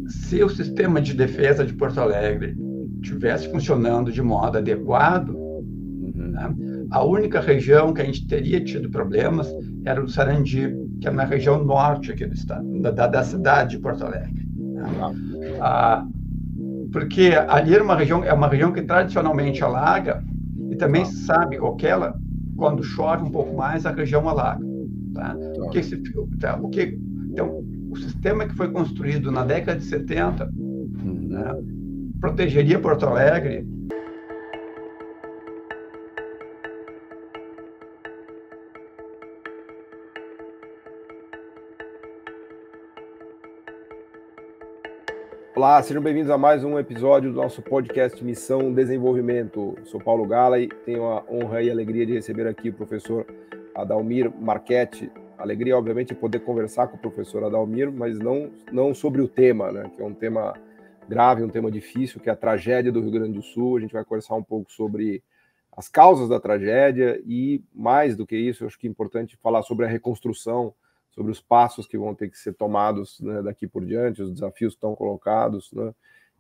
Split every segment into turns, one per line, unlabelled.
se o sistema de defesa de Porto Alegre estivesse funcionando de modo adequado, né, a única região que a gente teria tido problemas era o Sarandi, que é na região norte aqui do estado, da cidade de Porto Alegre. Né? Porque ali é uma região que tradicionalmente alaga, e também sabe que ela, quando chove um pouco mais, a região alaga. Tá? Então, o sistema que foi construído na década de 70 né, protegeria Porto Alegre.
Olá, sejam bem-vindos a mais um episódio do nosso podcast Missão Desenvolvimento. Sou Paulo Gala e tenho a honra e a alegria de receber aqui o professor Adalmir Marchetti. Alegria, obviamente, poder conversar com o professor Adalmir, mas não sobre o tema, né, que é um tema grave, um tema difícil, que é a tragédia do Rio Grande do Sul. A gente vai conversar um pouco sobre as causas da tragédia e, mais do que isso, eu acho que é importante falar sobre a reconstrução, sobre os passos que vão ter que ser tomados, né, daqui por diante, os desafios que estão colocados, né,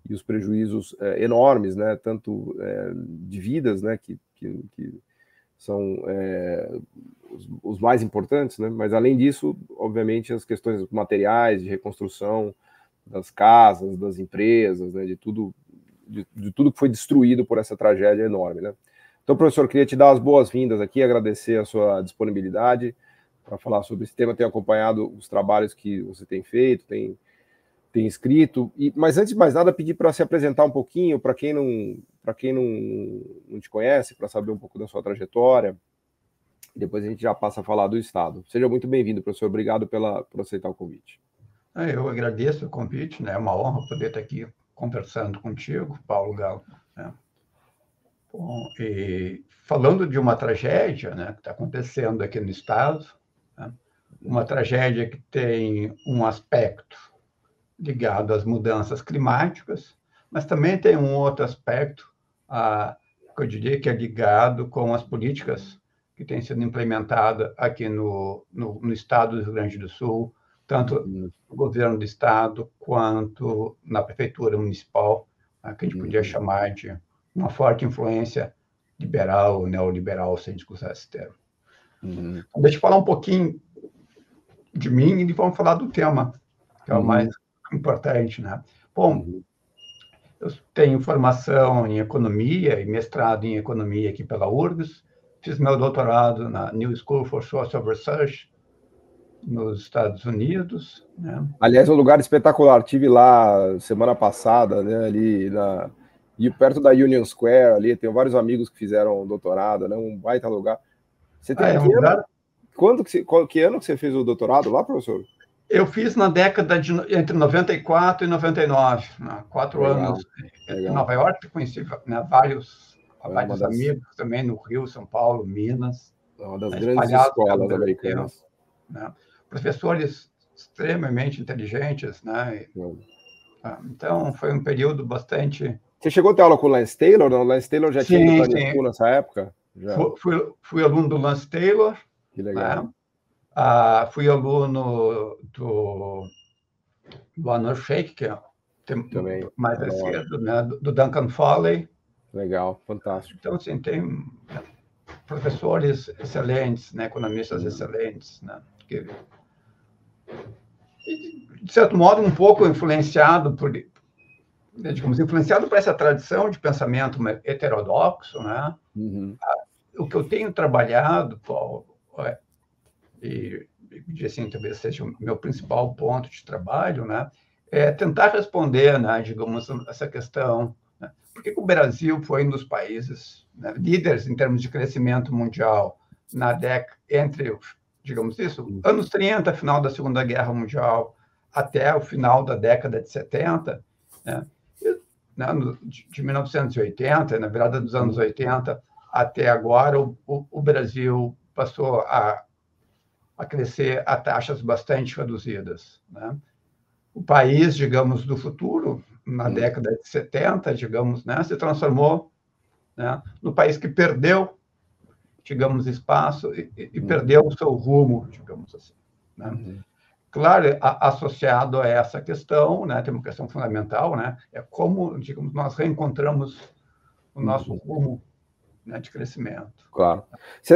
e os prejuízos enormes, né, tanto de vidas, né, que são os mais importantes, né, mas além disso, obviamente, as questões materiais, de reconstrução das casas, das empresas, né, de tudo que foi destruído por essa tragédia enorme, né. Então, professor, queria te dar as boas-vindas aqui, agradecer a sua disponibilidade para falar sobre esse tema. Tenho acompanhado os trabalhos que você tem feito, tem escrito, mas antes de mais nada, pedir para se apresentar um pouquinho, para quem não te conhece, para saber um pouco da sua trajetória, e depois a gente já passa a falar do Estado. Seja muito bem-vindo, professor, obrigado por aceitar o convite.
Eu agradeço o convite, né? É uma honra poder estar aqui conversando contigo, Paulo Galo. Né? Bom, e falando de uma tragédia, né, que está acontecendo aqui no Estado, uma tragédia que tem um aspecto ligado às mudanças climáticas, mas também tem um outro aspecto, que eu diria que é ligado com as políticas que têm sido implementadas aqui no estado do Rio Grande do Sul, tanto no governo do estado quanto na prefeitura municipal, que a gente podia chamar de uma forte influência liberal ou neoliberal, se a gente usar esse termo. Então, deixa eu falar um pouquinho de mim e vamos falar do tema, que é o mais importante, né? Bom, eu tenho formação em economia e mestrado em economia aqui pela URGS, fiz meu doutorado na New School for Social Research nos Estados Unidos, né?
Aliás, é um lugar espetacular, estive lá semana passada, né, ali perto da Union Square, ali tem vários amigos que fizeram doutorado, né, um baita lugar. Você tem
um lugar...
Que ano que você fez o doutorado lá, professor?
Eu fiz na década entre 94 e 99, né? 4 anos em Nova York, conheci, né, vários amigos também no Rio, São Paulo, Minas.
Uma das grandes escolas americanas.
Né? Professores extremamente inteligentes, né? Então, foi um período bastante...
Você chegou a ter aula com o Lance Taylor? Não? O Lance Taylor já tinha ido para a School nessa época? Já.
Fui aluno do Lance Taylor.
Que legal.
Né? Fui aluno do Anor Sheikh, que é
também
mais à esquerda, né? Do Duncan Foley.
Legal, fantástico.
Então, assim, tem professores excelentes, né? Economistas excelentes, né? E, de certo modo, um pouco influenciado por essa tradição de pensamento heterodoxo, né? O que eu tenho trabalhado, Paulo, e assim, talvez seja o meu principal ponto de trabalho, né, é tentar responder, né, digamos, essa questão, né, por que o Brasil foi um dos países, né, líderes em termos de crescimento mundial na década entre, digamos isso, anos 30, final da Segunda Guerra Mundial, até o final da década de 70, né, de 1980, na virada dos anos 80 até agora, o Brasil passou a crescer a taxas bastante reduzidas, né? O país, digamos, do futuro, na década de 70, digamos, né, se transformou, né, no país que perdeu, digamos, espaço e perdeu o seu rumo, digamos assim, né? Claro, associado a essa questão, né, tem uma questão fundamental, né, é como, digamos, nós reencontramos o nosso rumo, né, de crescimento.
Claro.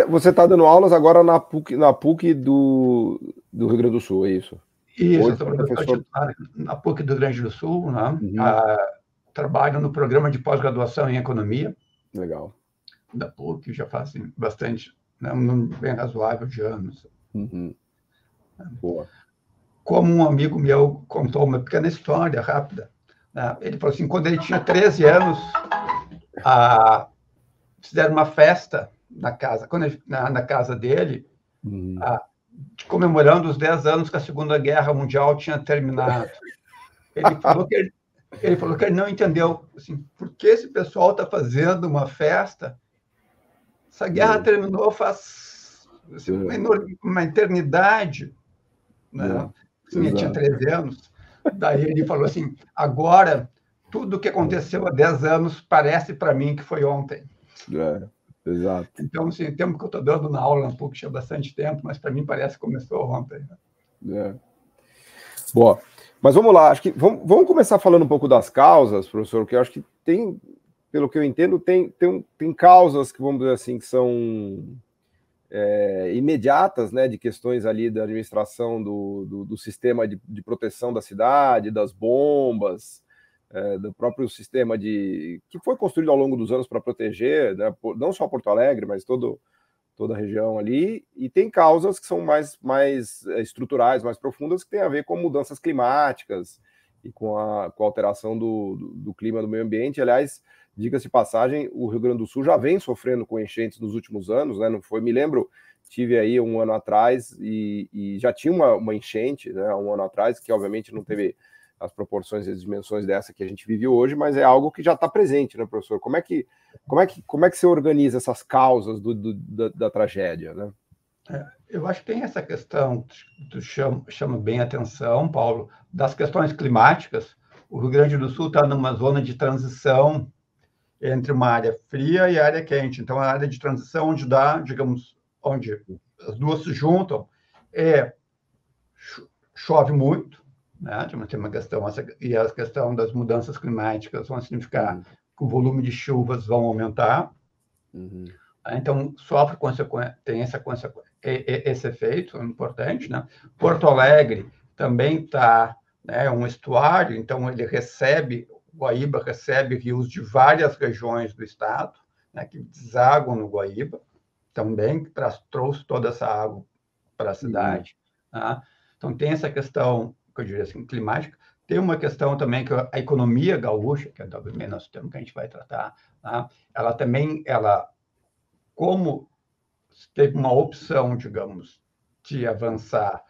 Você está dando aulas agora na PUC do Rio Grande do Sul, é isso?
Isso, eu
Hoje,
sou professor titular na PUC do Rio Grande do Sul, né? Trabalho no programa de pós-graduação em economia.
Legal.
Da PUC, já faz bastante, né, um número bem razoável de anos.
Boa.
Como um amigo meu contou uma pequena história rápida, né? Ele falou assim, quando ele tinha 13 anos, fizeram uma festa na casa, na casa dele, comemorando os 10 anos que a Segunda Guerra Mundial tinha terminado. Ele falou que ele não entendeu assim, por que esse pessoal está fazendo uma festa. Essa guerra terminou faz assim, uma eternidade. Né? Assim, ele tinha 13 anos. Daí ele falou assim, agora, tudo o que aconteceu há 10 anos parece para mim que foi ontem.
Exato.
Então, assim, o tempo que eu estou dando na aula na PUC tinha bastante tempo, mas para mim parece que começou ontem.
Boa. Mas vamos lá, acho que vamos começar falando um pouco das causas, professor, porque eu acho que tem, pelo que eu entendo, tem causas que, vamos dizer assim, que são imediatas, né, de questões ali da administração do sistema de proteção da cidade, das bombas, do próprio sistema que foi construído ao longo dos anos para proteger, né, não só Porto Alegre, mas toda a região ali, e tem causas que são mais estruturais, mais profundas, que tem a ver com mudanças climáticas e com a alteração do clima, do meio ambiente. Aliás, diga-se de passagem, o Rio Grande do Sul já vem sofrendo com enchentes nos últimos anos, né? Não foi, me lembro, tive aí um ano atrás e já tinha uma enchente, né, um ano atrás, que obviamente não teve as proporções e as dimensões dessa que a gente vive hoje, mas é algo que já está presente, né, professor? Como é que você organiza essas causas da tragédia, né?
Eu acho que tem essa questão, tu chama bem a atenção, Paulo, das questões climáticas. O Rio Grande do Sul está numa zona de transição entre uma área fria e área quente. Então, a área de transição onde onde as duas se juntam, chove muito, né? Tem uma questão, e a questão das mudanças climáticas vão significar que o volume de chuvas vão aumentar. Então, tem esse efeito importante, né? Porto Alegre também está, né, um estuário, então Guaíba recebe rios de várias regiões do estado, né, que desaguam no Guaíba, também trouxe toda essa água para a cidade. Tá? Então, tem essa questão, que eu diria assim, climática. Tem uma questão também que a economia gaúcha, que é também nosso tema que a gente vai tratar, tá? Como teve uma opção, digamos, de avançar,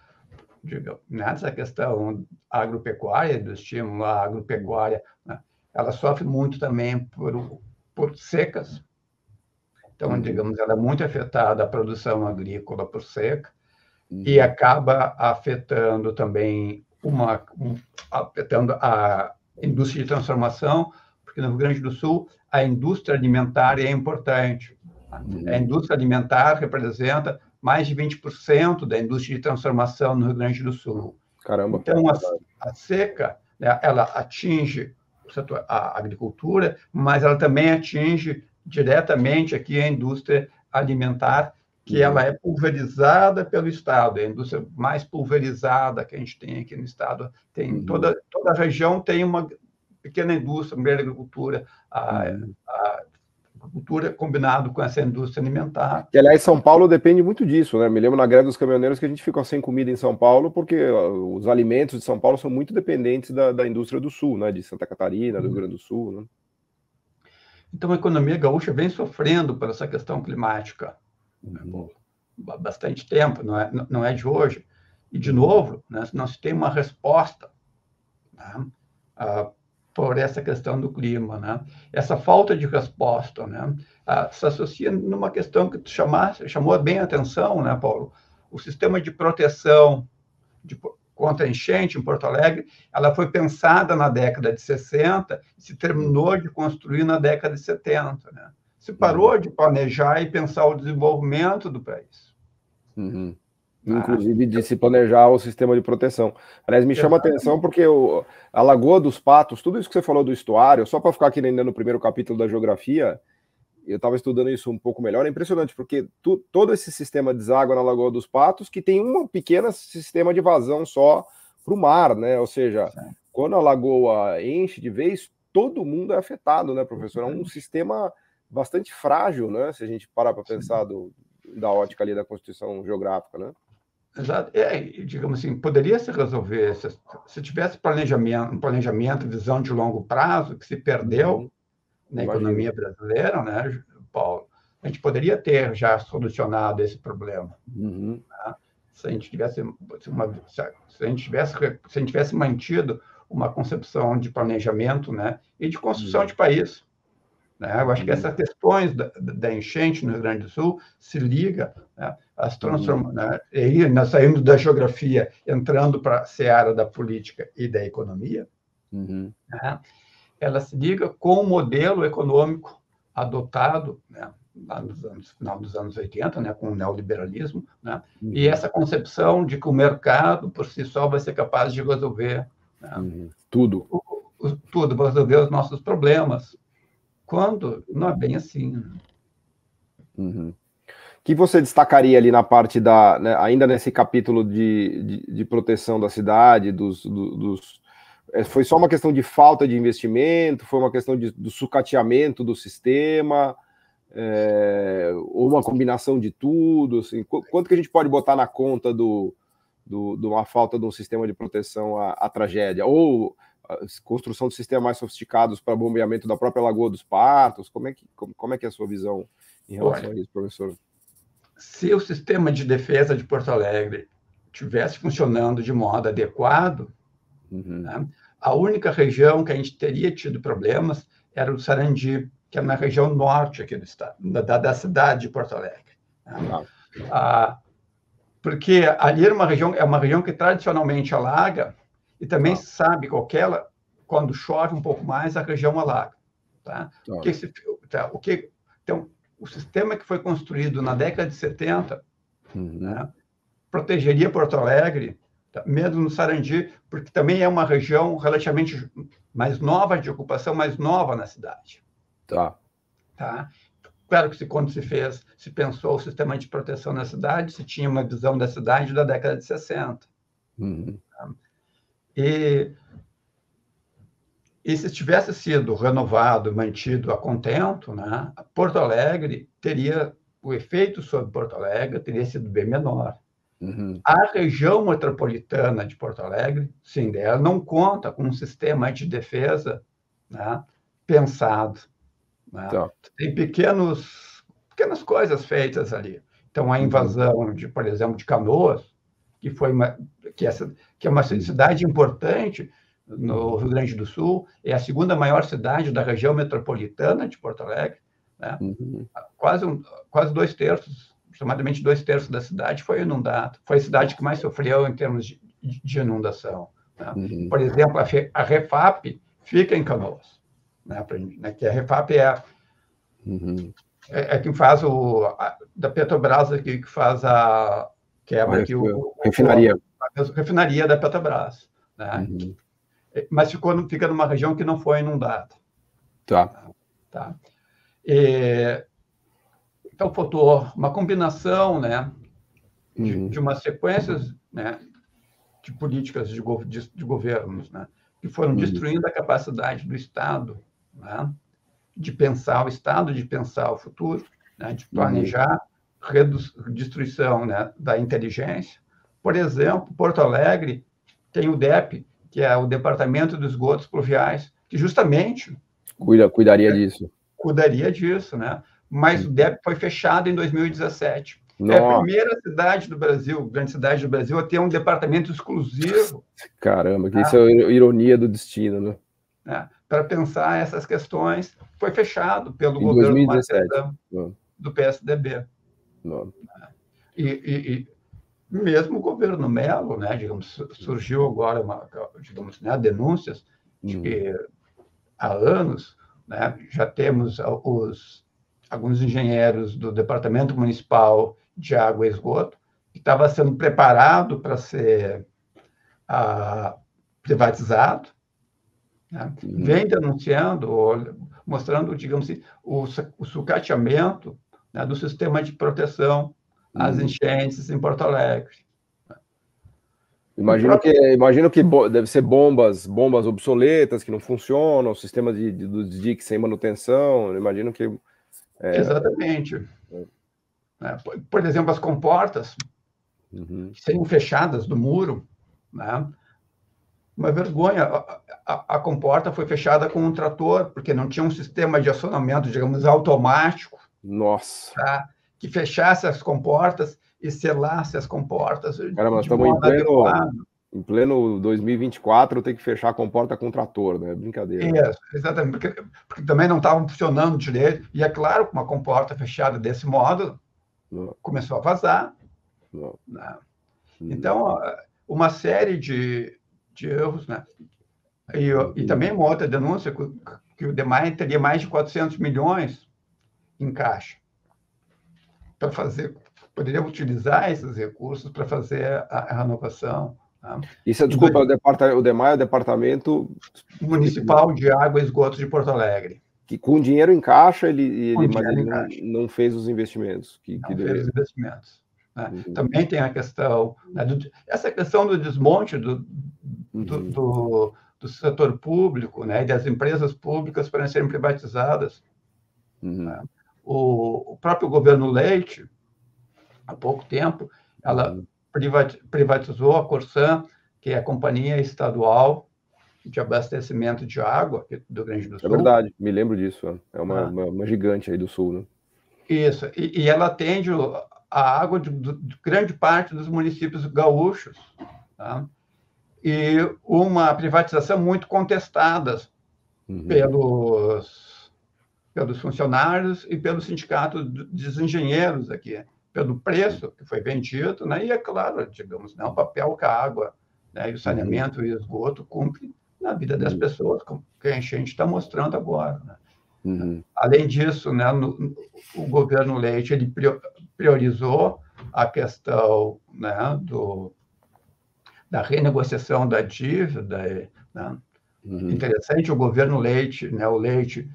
nessa questão agropecuária, do estímulo à agropecuária, né? Ela sofre muito também por secas. Então, digamos, ela é muito afetada a produção agrícola por seca e acaba afetando também afetando a indústria de transformação, porque no Rio Grande do Sul a indústria alimentar é importante. A indústria alimentar representa mais de 20% da indústria de transformação no Rio Grande do Sul.
Caramba.
Então, a seca, né, ela atinge a agricultura, mas ela também atinge diretamente aqui a indústria alimentar, que ela é pulverizada pelo Estado, é a indústria mais pulverizada que a gente tem aqui no Estado. Tem toda a região tem uma pequena indústria, uma agricultura, a agricultura combinado com essa indústria alimentar.
E, aliás, São Paulo depende muito disso, né? Me lembro na greve dos caminhoneiros que a gente ficou sem comida em São Paulo porque os alimentos de São Paulo são muito dependentes da indústria do Sul, né? De Santa Catarina, do Rio Grande do Sul, né?
Então, a economia gaúcha vem sofrendo por essa questão climática há bastante tempo, não é de hoje. E, de novo, né, não se tem uma resposta, né, por essa questão do clima, né? Essa falta de resposta, né, se associa numa questão que chamou bem a atenção, né, Paulo? O sistema de proteção contra a enchente em Porto Alegre, ela foi pensada na década de 60 e se terminou de construir na década de 70, né? Se parou de planejar e pensar o desenvolvimento do país.
Inclusive de se planejar o sistema de proteção. Aliás, me chama a atenção porque a Lagoa dos Patos, tudo isso que você falou do estuário, só para ficar aqui ainda no primeiro capítulo da geografia, eu estava estudando isso um pouco melhor, é impressionante, porque todo esse sistema deságua na Lagoa dos Patos, que tem um pequeno sistema de vazão só para o mar, né? Ou seja, quando a lagoa enche de vez, todo mundo é afetado, né, professor? É um sistema bastante frágil, né? Se a gente parar para pensar da ótica ali da Constituição Geográfica, né?
Exato. Digamos assim, poderia se resolver se tivesse um planejamento, visão de longo prazo, que se perdeu na economia brasileira, né, Paulo? A gente poderia ter já solucionado esse problema. Tá? Se a gente tivesse mantido uma concepção de planejamento, né, e de construção de país. Né? Eu acho que essas questões da enchente no Rio Grande do Sul se ligam, né, às transformações, né? E aí nós saímos da geografia, entrando para a seara da política e da economia, né? Ela se liga com o modelo econômico adotado, né, lá no final dos anos 80, né, com o neoliberalismo, né, e essa concepção de que o mercado, por si só, vai ser capaz de resolver, né, tudo, vai resolver os nossos problemas, quando não é bem assim.
O que você destacaria ali na parte né, ainda nesse capítulo de proteção da cidade, foi só uma questão de falta de investimento, foi uma questão do sucateamento do sistema, ou uma combinação de tudo? Assim, quanto que a gente pode botar na conta de uma falta de um sistema de proteção à tragédia? Ou a construção de sistemas mais sofisticados para bombeamento da própria Lagoa dos Patos? Como é que é a sua visão em relação a isso, professor?
Se o sistema de defesa de Porto Alegre estivesse funcionando de modo adequado, né, a única região que a gente teria tido problemas era o Sarandi, que é na região norte aqui do estado, da cidade de Porto Alegre. Né? Porque ali é uma região que tradicionalmente alaga, e também se sabe que quando chove um pouco mais, a região alaga. Tá? Então, o sistema que foi construído na década de 70, né, protegeria Porto Alegre, mesmo no Sarandi, porque também é uma região relativamente mais nova, de ocupação mais nova na cidade. Tá? Claro que quando se pensou o sistema de proteção na cidade, se tinha uma visão da cidade da década de 60. Tá? E se tivesse sido renovado, mantido a contento, né, Porto Alegre o efeito sobre Porto Alegre teria sido bem menor. A região metropolitana de Porto Alegre, sim, ela não conta com um sistema de defesa, né, pensado. Né? Tem pequenas coisas feitas ali. Então, a invasão, por exemplo, de Canoas, que é uma cidade importante no Rio Grande do Sul, é a segunda maior cidade da região metropolitana de Porto Alegre. Né? Quase 2/3, aproximadamente 2/3 da cidade foi inundada. Foi a cidade que mais sofreu em termos de inundação. Né? Por exemplo, a Refap fica em Canoas. Né? Que a Refap é quem faz da Petrobras aqui, que faz a refinaria da Petrobras. Né? Mas fica numa região que não foi inundada. Tá. Então, faltou uma combinação, né, de uma sequência, né, de políticas de governos, né, que foram destruindo a capacidade do Estado, né, de pensar o Estado, de pensar o futuro, né, de planejar destruição, né, da inteligência. Por exemplo, Porto Alegre tem o DEP, que é o Departamento dos Esgotos Pluviais, que justamente
cuidaria disso.
Cuidaria disso, né? Mas o DEP foi fechado em 2017. É a primeira cidade do Brasil, grande cidade do Brasil, a ter um departamento exclusivo.
Caramba, que isso é ironia do destino,
né? Para pensar essas questões, foi fechado pelo governo Marquesã, do PSDB. E mesmo o governo Mello, né, digamos, surgiu agora, né, denúncias de que há anos, né, já temos alguns engenheiros do Departamento Municipal de Água e Esgoto que estava sendo preparado para ser privatizado, né? Vem denunciando, mostrando, digamos assim, o sucateamento, né, do sistema de proteção às enchentes em Porto Alegre.
Imagino que deve ser bombas obsoletas que não funcionam, sistema dos diques sem manutenção. Imagino que
exatamente. Por exemplo, as comportas que seriam fechadas do muro, né? Uma vergonha. A comporta foi fechada com um trator, porque não tinha um sistema de acionamento, digamos, automático.
Nossa.
Tá? Que fechasse as comportas e selasse as comportas.
Caramba, nós estamos em pleno 2024, tem que fechar a comporta com trator, né? Brincadeira.
Isso, exatamente, porque também não estavam funcionando direito. E é claro que uma comporta fechada desse modo começou a vazar. Né? Então, uma série de erros, né? E também uma outra denúncia que o DEMAI teria mais de 400 milhões em caixa para fazer, poderia utilizar esses recursos para fazer a renovação. Tá?
Isso, desculpa, o DEMAI é o Departamento
Municipal de Água e Esgotos de Porto Alegre.
Que com dinheiro em caixa, ele não fez os investimentos.
Não fez os investimentos. Né? Também tem a questão, né, essa questão do desmonte do setor público, né, e das empresas públicas para serem privatizadas. Né? O próprio governo Leite, há pouco tempo, ela privatizou a Corsan, que é a companhia estadual de abastecimento de água aqui do Rio Grande do Sul.
É verdade, me lembro disso. É uma gigante aí do Sul, né?
Isso, e ela atende a água de grande parte dos municípios gaúchos. Tá? E uma privatização muito contestada pelos funcionários e pelo sindicato dos engenheiros aqui, pelo preço que foi vendido, né? E é claro, digamos, né, o papel que a água, né, e o saneamento e o esgoto cumprem na vida das pessoas, como que a gente está mostrando agora. Né? Além disso, né, o governo Leite ele priorizou a questão, né, da renegociação da dívida. Né? Interessante, o governo Leite, né, o Leite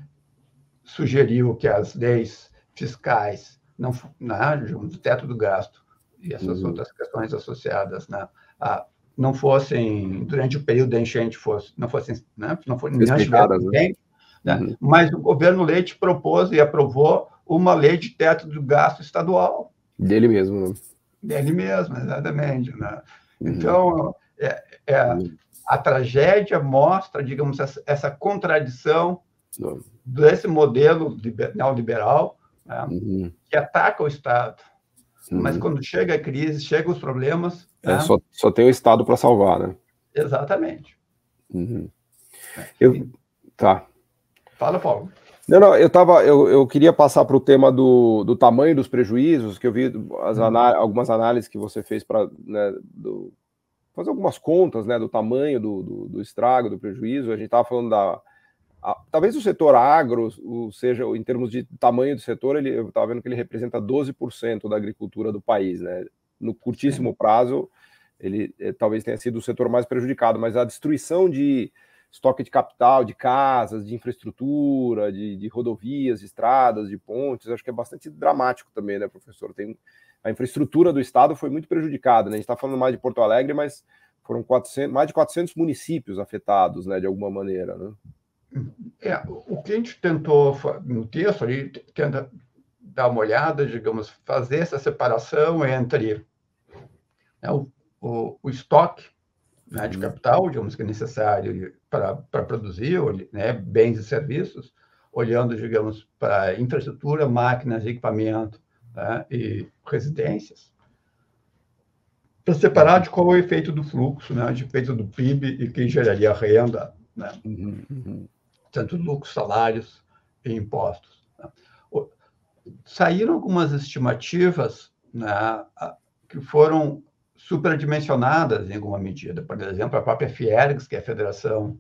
sugeriu que as leis fiscais, do teto do gasto e essas outras questões associadas, né, não fossem, durante o período da enchente, não fossem
explicadas,
né? Mas o governo Leite propôs e aprovou uma lei de teto do gasto estadual.
Dele mesmo, né?
Dele mesmo, exatamente. Né? Então, a tragédia mostra, digamos, essa contradição desse modelo neoliberal, né, que ataca o Estado. Mas quando chega a crise, chegam os problemas... Né?
Só tem o Estado para salvar, né?
Exatamente.
Tá.
Fala, Paulo.
Não, eu queria passar para o tema do tamanho dos prejuízos, que eu vi algumas análises que você fez para, né, fazer algumas contas, né, do tamanho do estrago, do prejuízo. A gente estava falando talvez o setor agro, seja, em termos de tamanho do setor, eu estava vendo que ele representa 12% da agricultura do país, né? No curtíssimo prazo, ele talvez tenha sido o setor mais prejudicado, mas a destruição de estoque de capital, de casas, de infraestrutura, de rodovias, de estradas, de pontes, acho que é bastante dramático também, né, professor? A infraestrutura do Estado foi muito prejudicada, né? A gente está falando mais de Porto Alegre, mas foram mais de 400 municípios afetados, né, de alguma maneira, né?
O que a gente tentou, no texto, ali, tenta dar uma olhada, digamos, fazer essa separação entre, né, o estoque, né, de capital, digamos, que é necessário para produzir, né, bens e serviços, olhando, digamos, para infraestrutura, máquinas, equipamento, né, e residências, para separar de qual é o efeito do fluxo, né, de efeito do PIB e que geraria renda, né, tanto lucros, salários e impostos. Né. Saíram algumas estimativas, né, que foram superdimensionadas em alguma medida. Por exemplo, a própria Fiergs, que é a Federação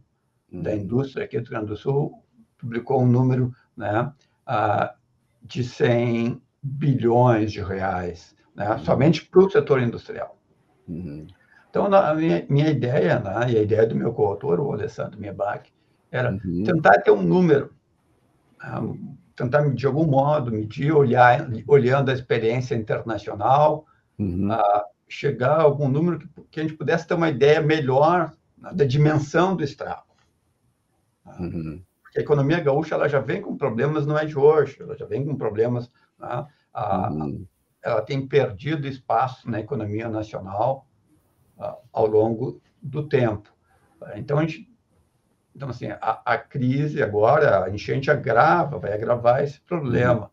da Indústria aqui do Rio Grande do Sul, publicou um número, né, de 100 bilhões de reais, né, somente para o setor industrial. Então, a minha ideia, né, e a ideia do meu coautor, o Alessandro Miebach, era tentar ter um número, tentar, de algum modo, medir, olhando a experiência internacional, chegar a algum número que a gente pudesse ter uma ideia melhor, né, da dimensão do estrago. Porque a economia gaúcha ela já vem com problemas, não é de hoje, ela já vem com problemas, né, ela tem perdido espaço na economia nacional ao longo do tempo. Então, assim, a crise agora, a enchente vai agravar esse problema.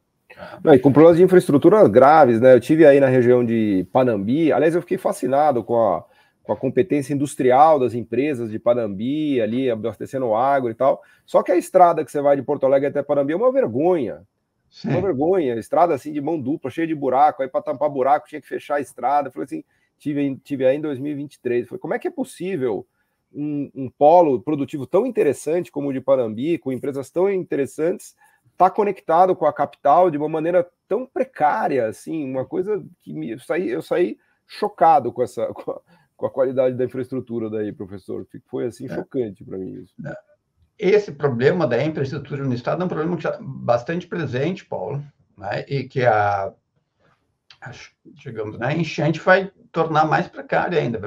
Não, e com problemas de infraestrutura graves, né? Eu tive aí na região de Panambi, aliás, eu fiquei fascinado com a competência industrial das empresas de Panambi, ali abastecendo água e tal. Só que a estrada que você vai de Porto Alegre até Panambi é uma vergonha. Sim. Uma vergonha. Estrada assim de mão dupla, cheia de buraco. Aí para tampar buraco tinha que fechar a estrada. Eu falei assim, tive aí em 2023. Falei, como é que é possível um polo produtivo tão interessante como o de Panambi, com empresas tão interessantes, tá conectado com a capital de uma maneira tão precária, assim, uma coisa que eu saí chocado com a qualidade da infraestrutura daí, professor. Foi assim chocante para mim isso.
Esse problema da infraestrutura no estado é um problema bastante presente, Paulo, né? E que digamos, a enchente vai tornar mais precária ainda,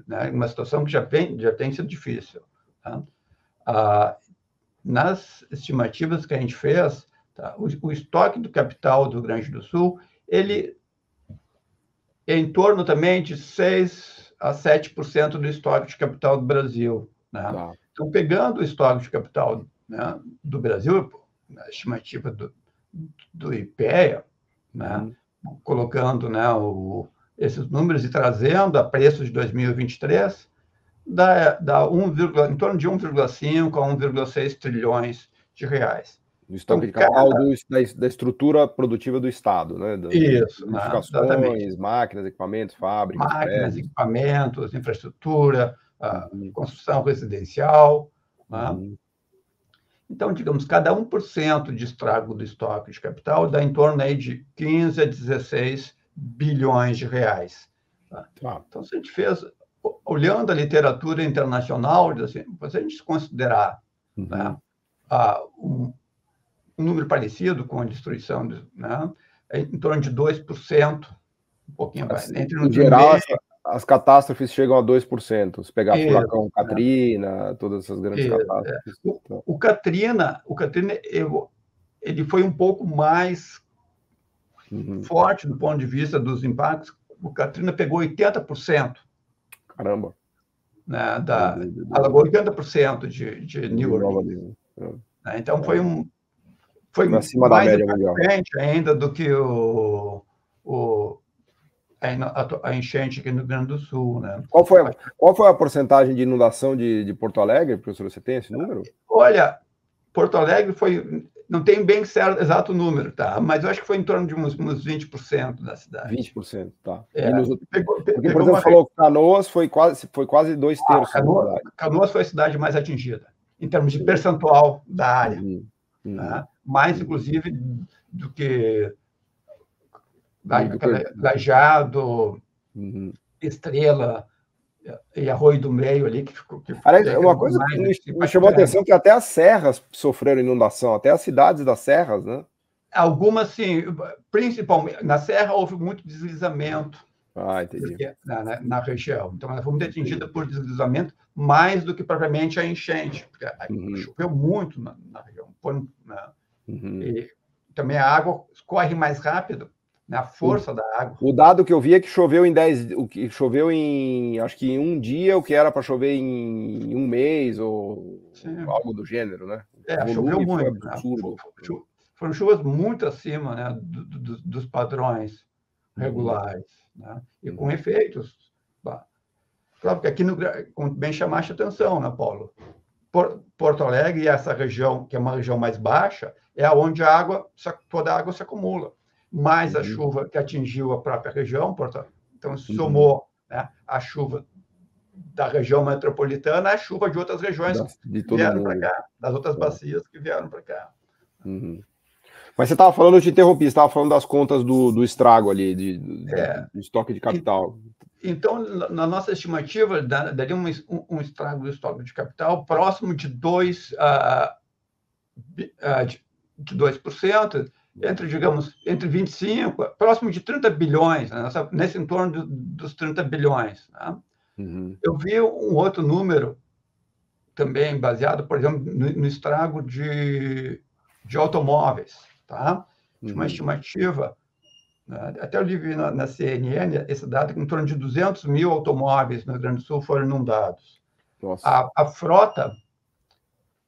né? Uma situação que já tem sido difícil. Tá? Nas estimativas que a gente fez, tá, o estoque do capital do Rio Grande do Sul, ele é em torno também de 6% a 7% do estoque de capital do Brasil. Né? Tá. Então, pegando o estoque de capital, né, do Brasil, a estimativa do IPEA, né, colocando, né, esses números e trazendo a preço de 2023, dá em torno de 1,5 a 1,6 trilhões de reais.
Do estoque de capital da estrutura produtiva do Estado, né?
Isso,
edificações, máquinas, equipamentos, fábricas, prédios.
Equipamentos, infraestrutura, construção residencial. Né? Então, digamos, cada 1% de estrago do estoque de capital dá em torno aí de 15 a 16 bilhões de reais. Tá? Então, se a gente fez, olhando a literatura internacional, assim, se a gente considerar, né, um número parecido com a destruição, né, em torno de 2%, um pouquinho mais.
Em geral, as catástrofes chegam a 2%. Se pegar furacão Katrina, todas essas grandes catástrofes.
O Katrina, ele foi um pouco mais forte do ponto de vista dos impactos. O Katrina pegou 80%.
Caramba!
Né, alagou 80% de New Orleans. Então, foi
acima da média mundial
ainda do que a enchente aqui no Rio Grande do Sul. Né?
Qual foi a porcentagem de inundação de Porto Alegre, professor? Você tem esse número?
Olha, Porto Alegre não tem bem certo exato número, tá? Mas eu acho que foi em torno de uns 20% da cidade.
20%, tá.
Porque,
por exemplo, falou que Canoas foi quase 2/3.
Canoas foi a cidade mais atingida, em termos de percentual da área. Tá? Mais, inclusive, do que Lajeado, Estrela e Arroio do Meio ali, que ficou...
Aliás, uma coisa que me chamou a atenção que até as serras sofreram inundação, até as cidades das serras, né?
Algumas, sim. Principalmente, na serra houve muito deslizamento.
Entendi.
Na região. Então, ela foi muito atingida por deslizamento, mais do que propriamente a enchente, porque choveu muito na região. E também a água escorre mais rápido, né? A força da água.
O dado que eu vi é que choveu acho que em um dia, o que era para chover em um mês, ou algo do gênero, né?
Choveu muito. Absurdo. Foram chuvas muito acima, né, dos padrões regulares. Né? E com efeitos. Claro que aqui, como bem chamaste a atenção, né, Paulo? Porto Alegre e essa região, que é uma região mais baixa, é onde toda a água se acumula. Mais a chuva que atingiu a própria região, então somou, né, a chuva da região metropolitana a chuva de outras regiões que vieram para cá, das outras bacias que vieram para cá.
Mas você estava falando, eu te interrompi, você estava falando das contas do estrago ali, do estoque de capital.
Então, na nossa estimativa, daria um estrago do estoque de capital próximo de 2%, entre 25%, próximo de 30 bilhões, né? Nesse entorno dos 30 bilhões. Né?
Uhum.
Eu vi um outro número também baseado, por exemplo, no estrago de automóveis. Tá? Tinha uma estimativa, né? Até eu li na CNN, esse dado, que em torno de 200 mil automóveis no Rio Grande do Sul foram inundados. A frota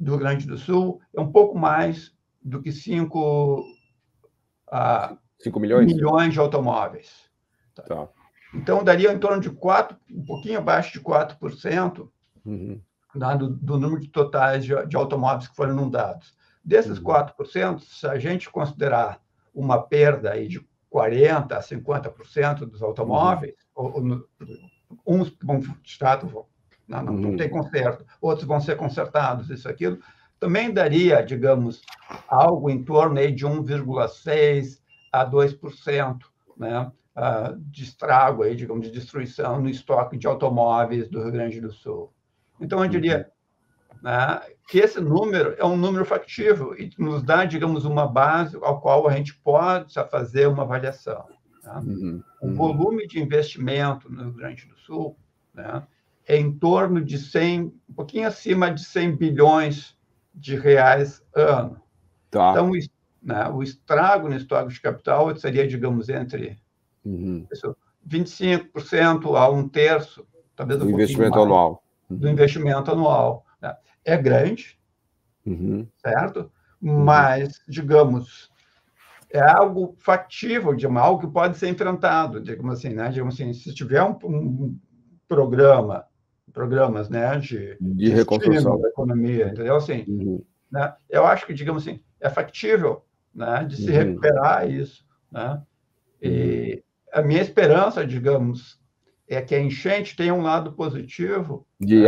do Rio Grande do Sul é um pouco mais do que 5 milhões de automóveis.
Tá.
Então, daria em torno de 4%, um pouquinho abaixo de 4%, do número de totais de automóveis que foram inundados. Desses 4%, se a gente considerar uma perda aí de 40% a 50% dos automóveis, uns vão não tem conserto, outros vão ser consertados, isso, aquilo, também daria, digamos, algo em torno aí de 1,6% a 2%, né, de estrago, aí, digamos, de destruição no estoque de automóveis do Rio Grande do Sul. Então, eu diria, né, que esse número é um número factível e nos dá, digamos, uma base ao qual a gente pode fazer uma avaliação. Tá? O volume de investimento no Rio Grande do Sul, né, é em torno de um pouquinho acima de 100 bilhões de reais ano.
Tá.
Então, né, o estrago no estoque de capital seria, digamos, entre 25% a 1/3, talvez
do investimento anual.
Do investimento anual. Né? É grande, certo? Mas, digamos, é algo factível, algo que pode ser enfrentado, digamos assim, né? Digamos assim, se tiver um programas, né, de
reconstrução
da economia, entendeu? Assim, né? Eu acho que, digamos assim, é factível, né, de se recuperar isso, né? E a minha esperança, digamos, é que a enchente tenha um lado positivo.
De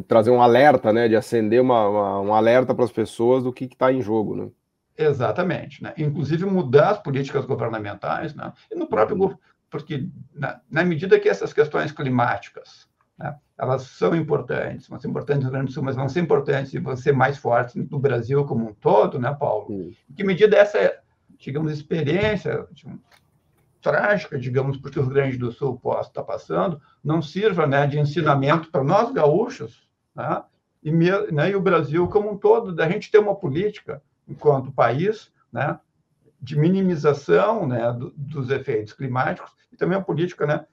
trazer um alerta, né? De acender um alerta para as pessoas do que está em jogo, né?
Exatamente. Né? Inclusive mudar as políticas governamentais, né? E no próprio porque na medida que essas questões climáticas, né, elas são importantes no Rio Grande do Sul, mas vão ser importantes e vão ser mais fortes no Brasil como um todo, né, Paulo? Em que medida essa, digamos, experiência trágica, digamos, porque o Rio Grande do Sul possa estar passando, não sirva, né, de ensinamento para nós gaúchos, né, e o Brasil como um todo, da gente ter uma política, enquanto país, né, de minimização, né, dos efeitos climáticos, e também uma política, né,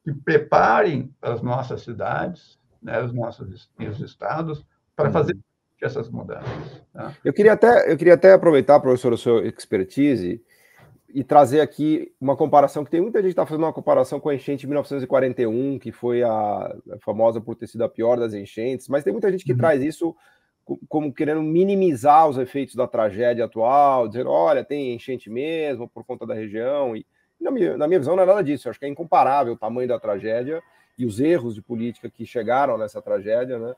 que preparem as nossas cidades, né, os estados, para fazer essas mudanças. Né?
Eu queria até aproveitar, professor, a sua expertise e trazer aqui uma comparação, que tem muita gente que está fazendo uma comparação com a enchente de 1941, que foi a famosa por ter sido a pior das enchentes, mas tem muita gente que traz isso como querendo minimizar os efeitos da tragédia atual, dizendo, olha, tem enchente mesmo por conta da região, e na minha visão não é nada disso, eu acho que é incomparável o tamanho da tragédia e os erros de política que chegaram nessa tragédia, né?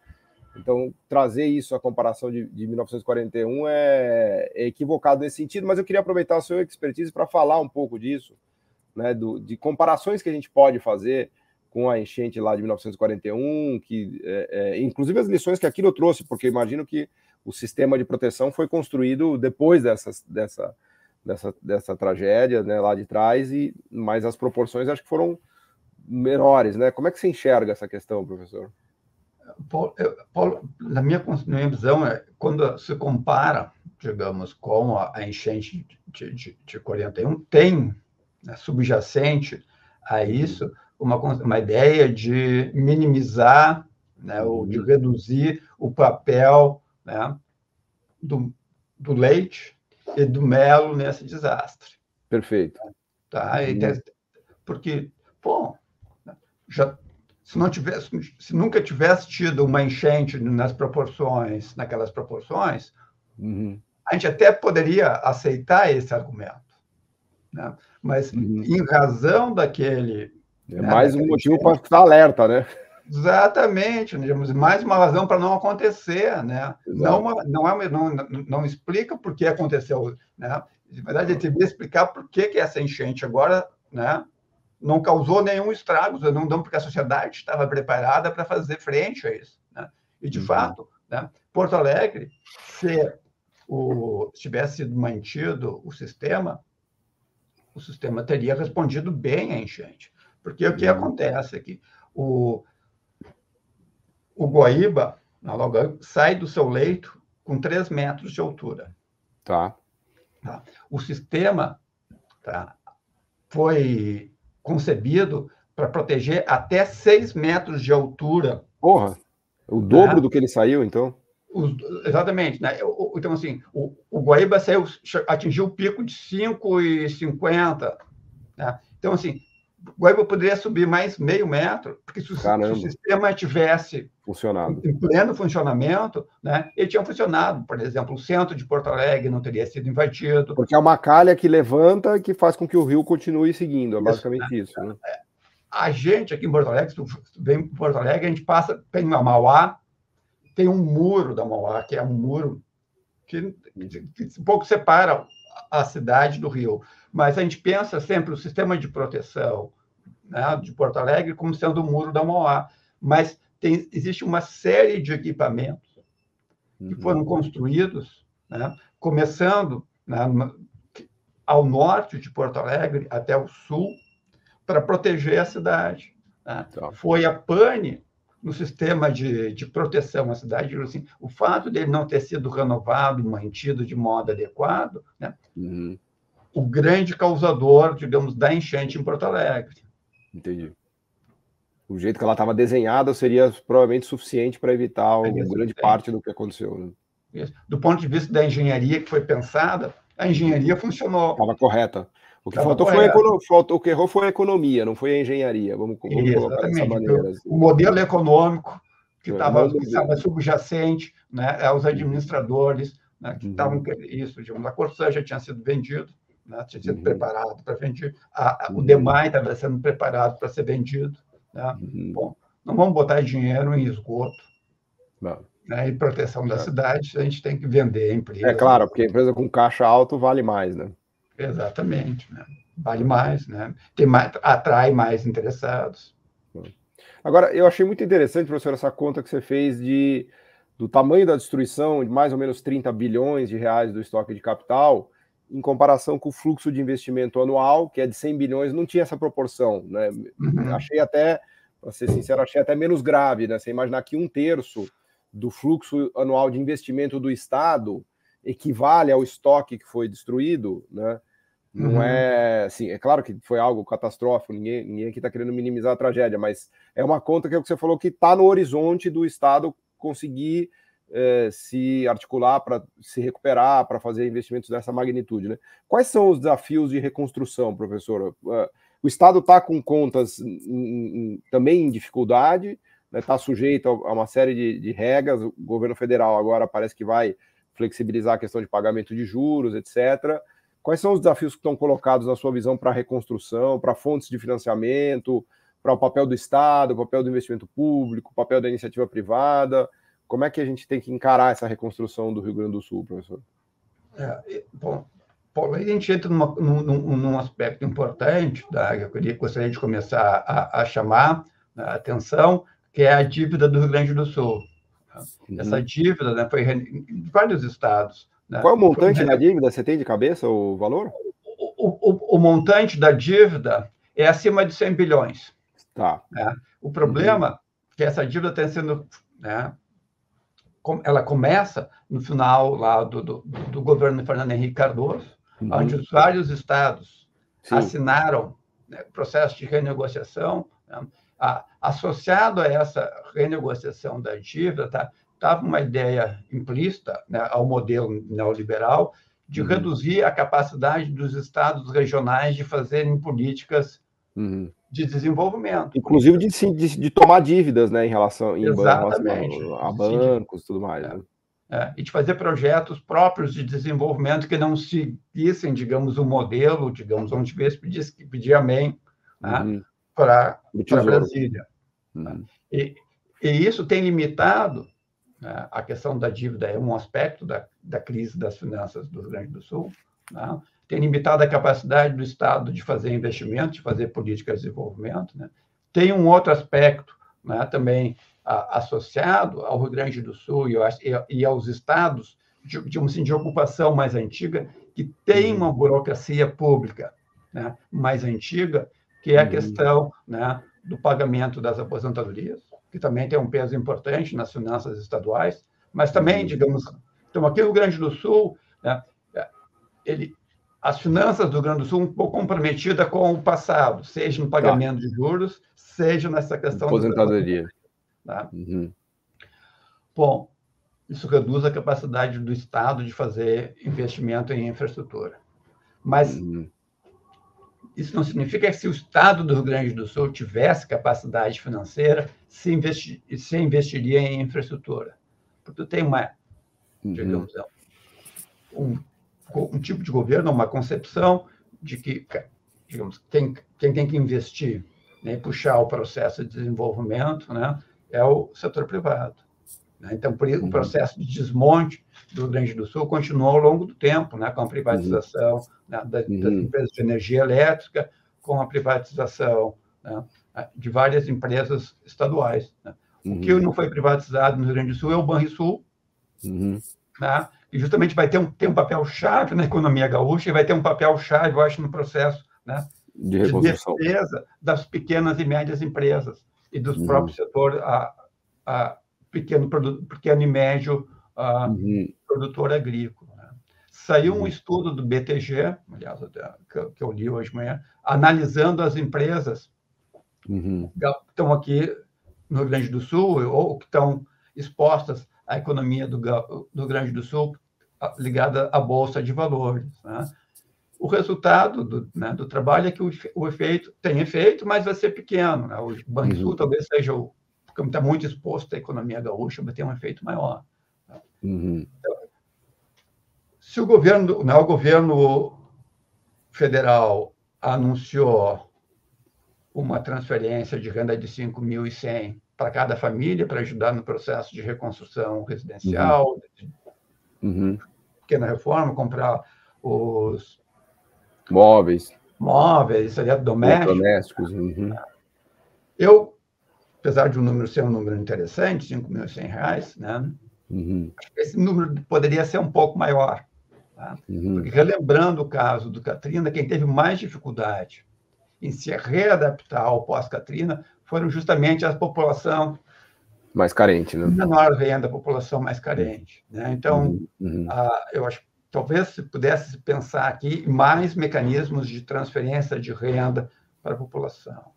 Então, trazer isso, a comparação de 1941 é equivocado nesse sentido, mas eu queria aproveitar a sua expertise para falar um pouco disso, né, de comparações que a gente pode fazer com a enchente lá de 1941, inclusive as lições que aquilo trouxe, porque imagino que o sistema de proteção foi construído depois dessa tragédia, né, lá de trás, mas as proporções acho que foram menores, né? Como é que você enxerga essa questão, professor?
Paulo, na minha visão, quando se compara, digamos, com a enchente de 41, tem, né, subjacente a isso uma ideia de minimizar, né, ou de reduzir o papel, né, do leite e do mel nesse desastre.
Perfeito.
Tá? Porque, bom, se nunca tivesse tido uma enchente naquelas proporções, a gente até poderia aceitar esse argumento, né? Mas em razão daquele...
mais um motivo para ficar alerta, né?
Exatamente, digamos, mais uma razão para não acontecer, né? Não explica por que aconteceu, né? Na verdade, ele deveria explicar por que essa enchente agora, né, não causou nenhum estrago, não porque a sociedade estava preparada para fazer frente a isso, né? E, de fato, né, Porto Alegre, se tivesse sido mantido o sistema teria respondido bem à enchente. Porque o que acontece aqui? O Guaíba, sai do seu leito com 3 metros de altura.
Tá.
O sistema foi concebido para proteger até 6 metros de altura.
Porra! O dobro do que ele saiu, então?
Exatamente. Né? Então, assim, o Guaíba atingiu o pico de 5,50. Né? Então, assim, o Guaíba poderia subir mais meio metro, porque se o sistema tivesse
funcionado
em pleno funcionamento, né, ele tinha funcionado. Por exemplo, o centro de Porto Alegre não teria sido invadido.
Porque é uma calha que levanta que faz com que o rio continue seguindo. É basicamente isso. Né?
A gente aqui em Porto Alegre, se vem para Porto Alegre, a gente passa, tem uma Mauá, tem um muro da Mauá, que é um muro que um pouco separa a cidade do rio. Mas a gente pensa sempre o sistema de proteção, né, de Porto Alegre como sendo o muro da Mauá. Mas existe uma série de equipamentos que foram construídos, né, começando, né, ao norte de Porto Alegre até o sul, para proteger a cidade. Né? Foi a pane no sistema de proteção à cidade. Assim, o fato dele não ter sido renovado, mantido de modo adequado, né, o grande causador, digamos, da enchente em Porto Alegre.
Entendi. O jeito que ela estava desenhada seria provavelmente suficiente para evitar grande parte do que aconteceu. Né?
Isso. Do ponto de vista da engenharia que foi pensada, a engenharia funcionou.
Estava correta. O que faltou o que errou foi a economia, não foi a engenharia. Vamos colocar dessa maneira. Assim.
O modelo econômico que estava subjacente, né, aos administradores, né, que estavam isso, digamos, a Corsã já tinha sido vendido, né, tinha sido preparado para vender, o DEMAI estava sendo preparado para ser vendido. Né? Bom, não vamos botar dinheiro em esgoto, né, e proteção da cidade, a gente tem que vender a empresa.
É claro, porque a empresa com caixa alto vale mais, né?
Exatamente, né? Vale mais, né? Atrai mais interessados.
Agora, eu achei muito interessante, professor, essa conta que você fez do tamanho da destruição de mais ou menos 30 bilhões de reais do estoque de capital, em comparação com o fluxo de investimento anual, que é de 100 bilhões, não tinha essa proporção, né? Achei até, para ser sincero, achei até menos grave, né? Você imaginar que 1/3 do fluxo anual de investimento do Estado equivale ao estoque que foi destruído, né? Não é, assim, é claro que foi algo catastrófico, ninguém aqui está querendo minimizar a tragédia, mas é uma conta que é o que você falou, que está no horizonte do Estado conseguir se articular para se recuperar, para fazer investimentos dessa magnitude, né? Quais são os desafios de reconstrução, professor? O Estado está com contas também em dificuldade, está, né, sujeito a uma série de regras, o governo federal agora parece que vai flexibilizar a questão de pagamento de juros, etc. Quais são os desafios que estão colocados na sua visão para a reconstrução, para fontes de financiamento, para o papel do Estado, o papel do investimento público, o papel da iniciativa privada? Como é que a gente tem que encarar essa reconstrução do Rio Grande do Sul, professor?
Bom, a gente entra num aspecto importante, tá, que eu gostaria de começar a chamar a atenção, que é a dívida do Rio Grande do Sul. Essa dívida, né, foi em vários estados. Né?
Qual é o montante da dívida? Você tem de cabeça o valor?
O montante da dívida é acima de 100 bilhões.
Tá.
Né? O problema é que essa dívida está sendo... Né, ela começa no final lá do governo Fernando Henrique Cardoso, onde os vários estados assinaram, né, processo de renegociação. Né? Associado a essa renegociação da dívida, estava uma ideia implícita, né, ao modelo neoliberal de reduzir a capacidade dos estados regionais de fazerem políticas de desenvolvimento.
Inclusive de tomar dívidas, né, em relação a bancos e tudo mais. Né?
E de fazer projetos próprios de desenvolvimento que não seguissem, digamos, o modelo, digamos, onde tivesse que pedir amém, né, para Brasília. E isso tem limitado, né, a questão da dívida, é um aspecto da crise das finanças do Rio Grande do Sul, né? Tem limitado a capacidade do Estado de fazer investimentos, de fazer políticas de desenvolvimento, né? Tem um outro aspecto, né, também associado ao Rio Grande do Sul e aos estados de ocupação mais antiga, que tem uma burocracia pública, né, mais antiga, que é a questão, né, do pagamento das aposentadorias, que também tem um peso importante nas finanças estaduais, mas também, digamos, então aqui no Rio Grande do Sul, né, as finanças do Rio Grande do Sul um pouco comprometida com o passado, seja no pagamento de juros, seja nessa questão
da aposentadoria.
Tá? Bom, isso reduz a capacidade do Estado de fazer investimento em infraestrutura. Mas isso não significa que se o Estado do Rio Grande do Sul tivesse capacidade financeira, se investiria em infraestrutura. Porque tem digamos, um tipo de governo, uma concepção de que, digamos, quem tem que investir, né, puxar o processo de desenvolvimento, né, é o setor privado. Né? Então, por isso, o processo de desmonte do Rio Grande do Sul continuou ao longo do tempo, né, com a privatização, né, das empresas de energia elétrica, com a privatização, né, de várias empresas estaduais. Né? O que não foi privatizado no Rio Grande do Sul é o Banrisul, né, e justamente vai ter um papel-chave na economia gaúcha e vai ter um papel-chave, eu acho, no processo, né,
de
defesa das pequenas e médias empresas e dos próprios setores pequeno e médio produtor agrícola. Né? Saiu um estudo do BTG, aliás, que eu li hoje de manhã, analisando as empresas que estão aqui no Rio Grande do Sul ou que estão expostas à economia do Rio Grande do Sul ligada à Bolsa de Valores. Né? O resultado do trabalho é que o efeito tem efeito, mas vai ser pequeno. Né? O Banrisul talvez seja porque está muito exposto à economia gaúcha, vai ter um efeito maior. Então, se o governo federal anunciou uma transferência de renda de 5.100 para cada família, para ajudar no processo de reconstrução residencial, pequena reforma, comprar os móveis,
eletrodomésticos.
Eu, apesar de o número ser um número interessante, R$5.100, né? Esse número poderia ser um pouco maior. Tá? Porque, relembrando o caso do Katrina, quem teve mais dificuldade em se readaptar ao pós-Katrina foram justamente a população
mais carente, né?
Menor renda, a população mais carente. Né? Então, eu acho que talvez se pudesse pensar aqui mais mecanismos de transferência de renda para a população.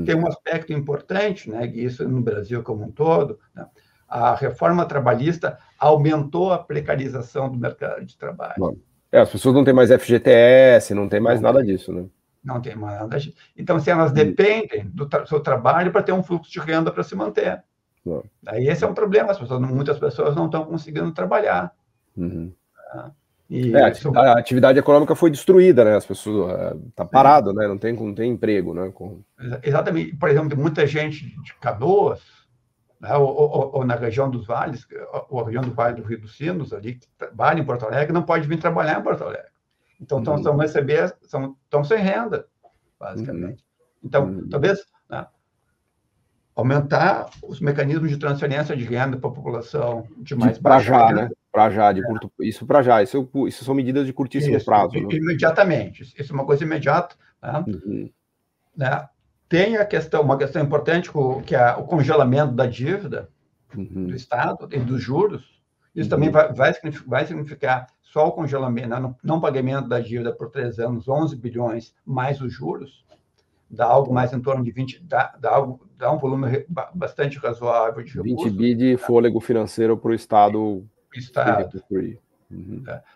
Tem um aspecto importante, né, que isso no Brasil como um todo, né, a reforma trabalhista aumentou a precarização do mercado de trabalho.
Bom, as pessoas não têm mais FGTS, não tem mais nada disso, né?
Não tem mais nada disso. Então, se elas dependem do seu trabalho para ter um fluxo de renda para se manter. Aí esse é um problema, muitas pessoas não estão conseguindo trabalhar.
A atividade econômica foi destruída, né? As pessoas está parado, né? Não tem emprego, né?
Exatamente. Por exemplo, muita gente de Canoas, né? ou na região dos vales, ou a região do Vale do Rio dos Sinos, ali, que trabalha em Porto Alegre, não pode vir trabalhar em Porto Alegre. Então, estão sem renda, basicamente. Então, talvez, né, aumentar os mecanismos de transferência de renda para a população de mais baixa
renda. Né? Para já, isso para já. Isso são medidas de curtíssimo prazo. Né?
Imediatamente. Isso é uma coisa imediata. Né? Né? Tem uma questão importante, que é o congelamento da dívida do Estado e dos juros. Isso também vai significar só o congelamento, não pagamento da dívida por 3 anos, 11 bilhões, mais os juros, dá algo mais em torno de 20, dá um volume bastante razoável de recursos.
20 bi de fôlego financeiro para o Estado.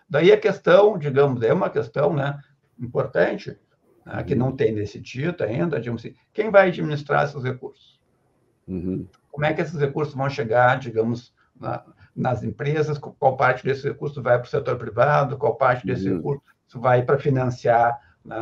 Daí a questão, digamos, é uma questão, né, importante, né, que não tem decidido ainda, digamos assim, quem vai administrar esses recursos? Como é que esses recursos vão chegar, digamos, nas empresas, qual parte desse recurso vai para o setor privado, qual parte desse recurso vai para financiar, né,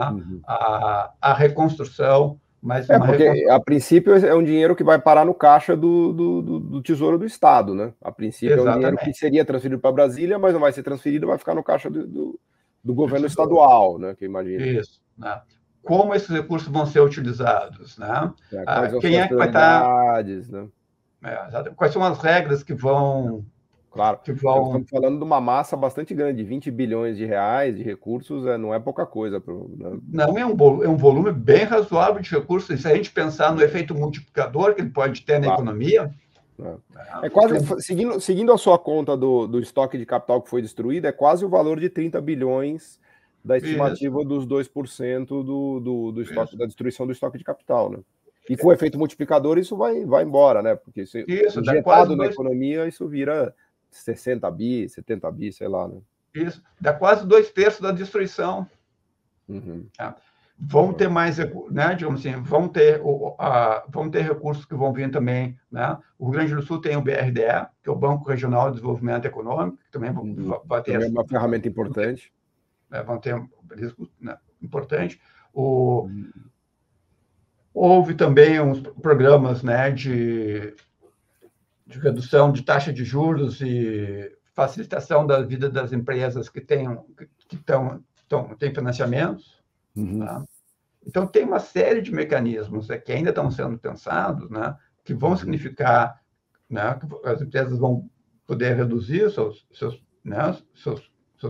a reconstrução Mas
porque a princípio é um dinheiro que vai parar no caixa do Tesouro do Estado, né? A princípio é um dinheiro que seria transferido para Brasília, mas não vai ser transferido, vai ficar no caixa do governo estadual, né? Que eu imagino.
Isso, né? Como esses recursos vão ser utilizados, né?
Quais vão
Quem
ser as
é que vai estar...
prioridades, né?
Quais são as regras que vão...
Claro, nós estamos falando de uma massa bastante grande, 20 bilhões de reais de recursos, não é pouca coisa.
Não, é um volume bem razoável de recursos. E se a gente pensar no efeito multiplicador que ele pode ter na economia...
É quase, seguindo a sua conta do estoque de capital que foi destruído, é quase o valor de 30 bilhões da estimativa dos 2% do estoque, da destruição do estoque de capital, né? E com o efeito multiplicador isso vai embora, né? Porque injetado na economia isso vira 60 bi, 70 bi, sei lá, né?
Isso, dá quase 2/3 da destruição. Vão ter mais, né, digamos assim, vão ter recursos que vão vir também, né? O Rio Grande do Sul tem o BRDE, que é o Banco Regional de Desenvolvimento Econômico, que também vai ter...
Também é uma ferramenta importante.
Vão ter um risco, né, importante. Houve também uns programas, né, de redução de taxa de juros e facilitação da vida das empresas que têm financiamentos. Tá? Então, tem uma série de mecanismos que ainda estão sendo pensados, né, que vão significar, né, que as empresas vão poder reduzir seus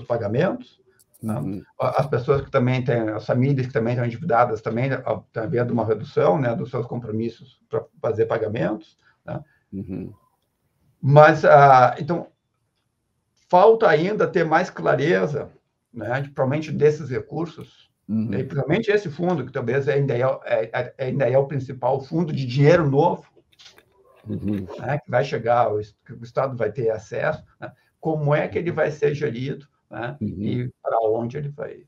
pagamentos. Tá? As pessoas que também têm, as famílias que também estão endividadas, também está havendo uma redução, né, dos seus compromissos para fazer pagamentos. Tá? Mas, então, falta ainda ter mais clareza, né, provavelmente desses recursos, e principalmente esse fundo, que talvez ainda é o principal fundo de dinheiro novo, né, que vai chegar, que o Estado vai ter acesso, né, como é que ele vai ser gerido, né, e para onde ele vai ir.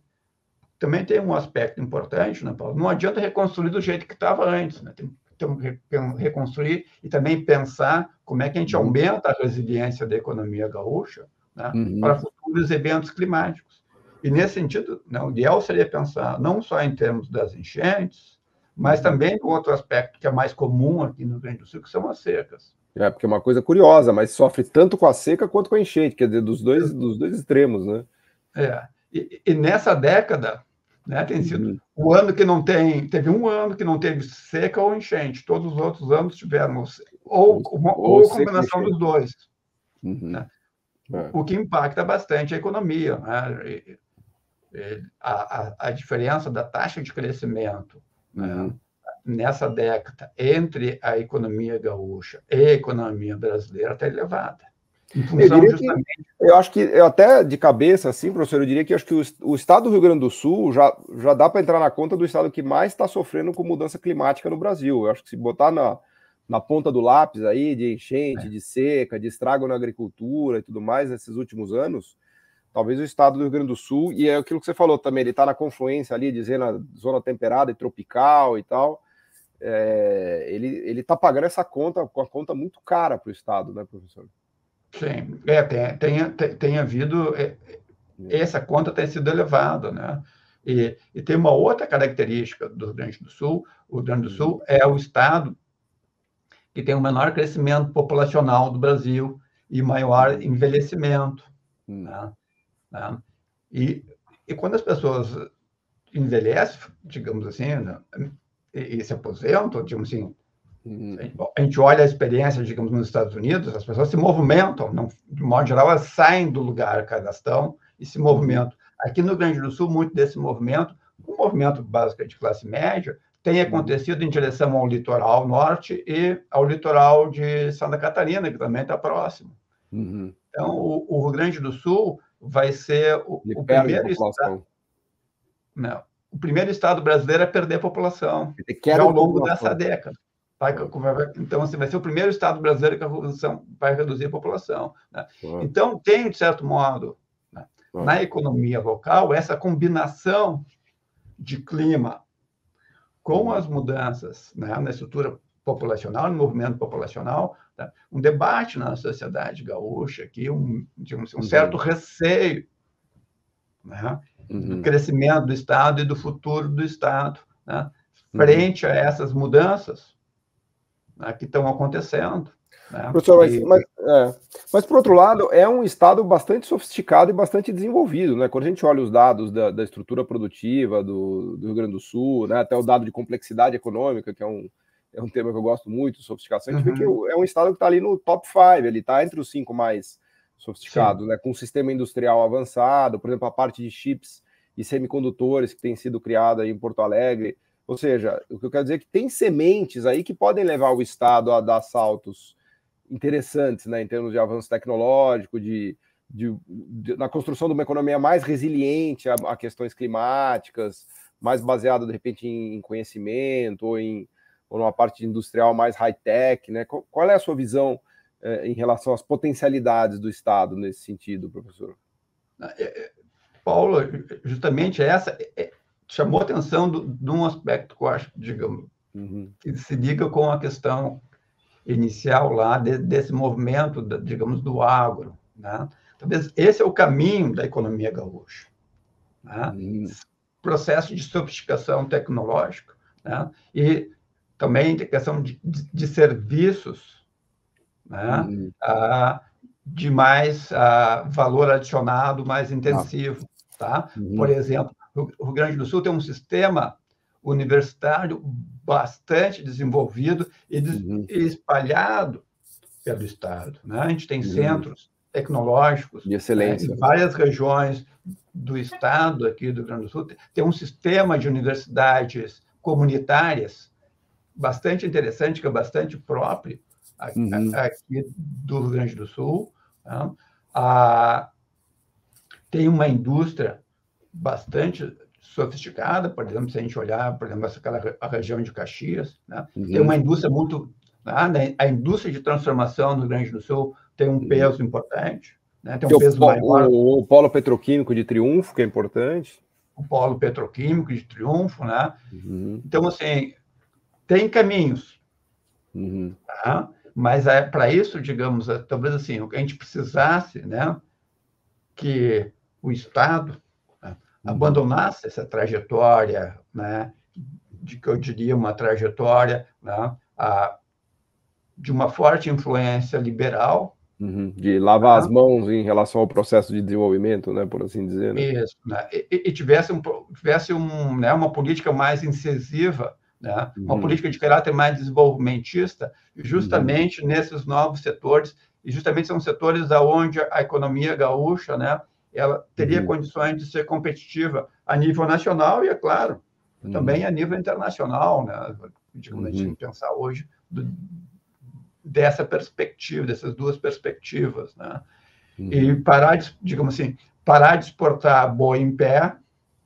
Também tem um aspecto importante, né, Paulo? Não adianta reconstruir do jeito que estava antes, né? Tem que reconstruir e também pensar como é que a gente aumenta a resiliência da economia gaúcha, né, para futuros eventos climáticos. E, nesse sentido, né, o ideal seria pensar não só em termos das enchentes, mas também do outro aspecto que é mais comum aqui no Rio Grande do Sul, que são as secas.
Porque é uma coisa curiosa, mas sofre tanto com a seca quanto com a enchente, quer dizer, dos dois extremos, né?
E nessa década, né, tem sido o ano que não teve um ano que não teve seca ou enchente, todos os outros anos tiveram ou combinação dos dois. Né? O que impacta bastante a economia, né? A diferença da taxa de crescimento, né, nessa década entre a economia gaúcha e a economia brasileira está elevada. Em função justamente...
Eu acho que, eu até de cabeça, assim, professor, eu diria que acho que o estado do Rio Grande do Sul já dá para entrar na conta do estado que mais está sofrendo com mudança climática no Brasil. Eu acho que se botar na ponta do lápis aí, de enchente, de seca, de estrago na agricultura e tudo mais, nesses últimos anos, talvez o estado do Rio Grande do Sul, e é aquilo que você falou também, ele está na confluência ali, dizendo a zona temperada e tropical e tal, ele está pagando essa conta, com a conta muito cara para o estado, né, professor?
Sim, tem havido, essa conta tem sido elevada, né? E tem uma outra característica do Rio Grande do Sul, o Rio Grande do Sul é o estado que tem o menor crescimento populacional do Brasil e maior envelhecimento. Né? E quando as pessoas envelhecem, digamos assim, né, e se aposentam, digamos assim, a gente olha a experiência, digamos, nos Estados Unidos, as pessoas se movimentam, não, de modo geral, elas saem do lugar que elas estão e se movimentam. Aqui no Rio Grande do Sul, muito desse movimento, um movimento básico de classe média, tem acontecido em direção ao litoral norte e ao litoral de Santa Catarina, que também está próximo. Então, o Rio Grande do Sul vai ser o primeiro estado... Não, o primeiro estado brasileiro a perder população já ao longo dessa década. Então, assim, vai ser o primeiro estado brasileiro que a redução vai reduzir a população. Né? Então, tem, de certo modo, né, na economia local, essa combinação de clima com as mudanças, né, na estrutura populacional, no movimento populacional, tá? Um debate na sociedade gaúcha, aqui, digamos, um certo receio, né, do crescimento do Estado e do futuro do Estado, né, frente a essas mudanças, né, que estão acontecendo. Né?
Professor, mas, por outro lado, é um estado bastante sofisticado e bastante desenvolvido, né? Quando a gente olha os dados da estrutura produtiva do Rio Grande do Sul, né? Até o dado de complexidade econômica, que é um tema que eu gosto muito, sofisticação, a gente vê que é um estado que está ali no top 5, ele está entre os 5 mais sofisticados, né? Com um sistema industrial avançado, por exemplo, a parte de chips e semicondutores que tem sido criada em Porto Alegre. Ou seja, o que eu quero dizer é que tem sementes aí que podem levar o estado a dar saltos interessantes, né, em termos de avanço tecnológico, na construção de uma economia mais resiliente a questões climáticas, mais baseada, de repente, em conhecimento, ou numa parte industrial mais high-tech, né? Qual é a sua visão em relação às potencialidades do Estado nesse sentido, professor?
Paulo, justamente essa chamou a atenção de um aspecto que eu acho, digamos, que se liga com a questão inicial lá desse movimento, digamos, do agro. Né? Talvez esse é o caminho da economia gaúcha. Né? Processo de sofisticação tecnológica, né? E também a questão de serviços, né? De mais valor adicionado, mais intensivo. Tá? Por exemplo, o Rio Grande do Sul tem um sistema universitário bastante desenvolvido e espalhado pelo Estado. Né? A gente tem centros tecnológicos
de excelência,
né? Em várias regiões do Estado, aqui do Rio Grande do Sul, tem um sistema de universidades comunitárias bastante interessante, que é bastante próprio aqui do Rio Grande do Sul. Né? Tem uma indústria bastante sofisticada, por exemplo, se a gente olhar, por exemplo, a região de Caxias, né? Tem uma indústria muito... Né? A indústria de transformação no Rio Grande do Sul tem um peso importante, né? Tem um peso maior.
O polo petroquímico de Triunfo, que é importante.
O polo petroquímico de Triunfo, né? Então, assim, tem caminhos. Tá? Mas, para isso, digamos, talvez assim, o que a gente precisasse, né? Que o Estado abandonasse essa trajetória, né, de que eu diria uma trajetória, né, de uma forte influência liberal.
De lavar as mãos em relação ao processo de desenvolvimento, né, por assim dizer. Né?
Isso, né, e tivesse né, uma política mais incisiva, né, uma política de caráter mais desenvolvimentista, justamente nesses novos setores, e justamente são setores onde a economia gaúcha, né, ela teria condições de ser competitiva a nível nacional e, é claro, também a nível internacional, né? Digamos, a gente tem que pensar hoje dessa perspectiva, dessas duas perspectivas, né? E parar de, digamos assim, parar de exportar boi em pé,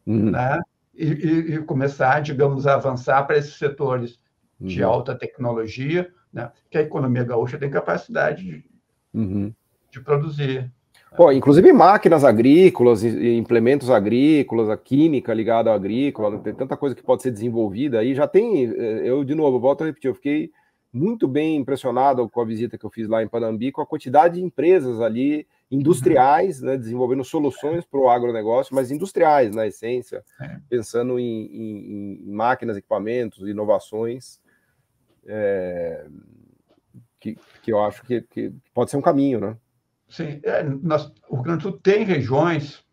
né? E começar, digamos, a avançar para esses setores de alta tecnologia, né? Que a economia gaúcha tem capacidade de produzir.
Pô, inclusive máquinas agrícolas, implementos agrícolas, a química ligada ao agrícola, tem tanta coisa que pode ser desenvolvida aí. Já tem, eu de novo, volto a repetir, eu fiquei muito bem impressionado com a visita que eu fiz lá em Panambi, com a quantidade de empresas ali, industriais, né, desenvolvendo soluções para o agronegócio, mas industriais, na essência, pensando em máquinas, equipamentos, inovações, que eu acho que pode ser um caminho, né?
Sim, o Rio Grande do Sul tem regiões,